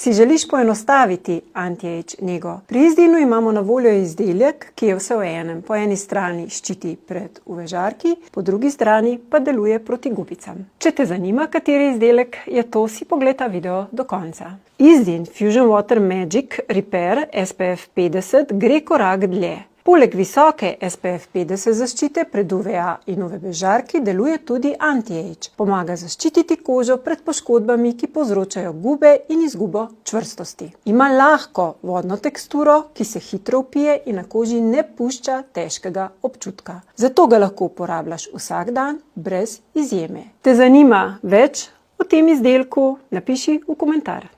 Si želiš poenostaviti anti-age nego? Pri Izdinu imamo na voljo izdelek, ki je vse v enem. Po eni strani ščiti pred UV-žarki, po drugi strani pa deluje proti gubicam. Če te zanima, kateri izdelek je to, si pogleda video do konca. Izdin Fusion Water Magic Repair SPF 50 gre korak dlje. Poleg visoke SPF 50 zaščite pred UVA in UVB žarki deluje tudi anti-age. Pomaga zaščititi kožo pred poškodbami, ki povzročajo gube in izgubo čvrstosti. Ima lahko vodno teksturo, ki se hitro vpije in na koži ne pušča težkega občutka. Zato ga lahko uporabljaš vsak dan, brez izjeme. Te zanima več o tem izdelku? Napiši v komentar.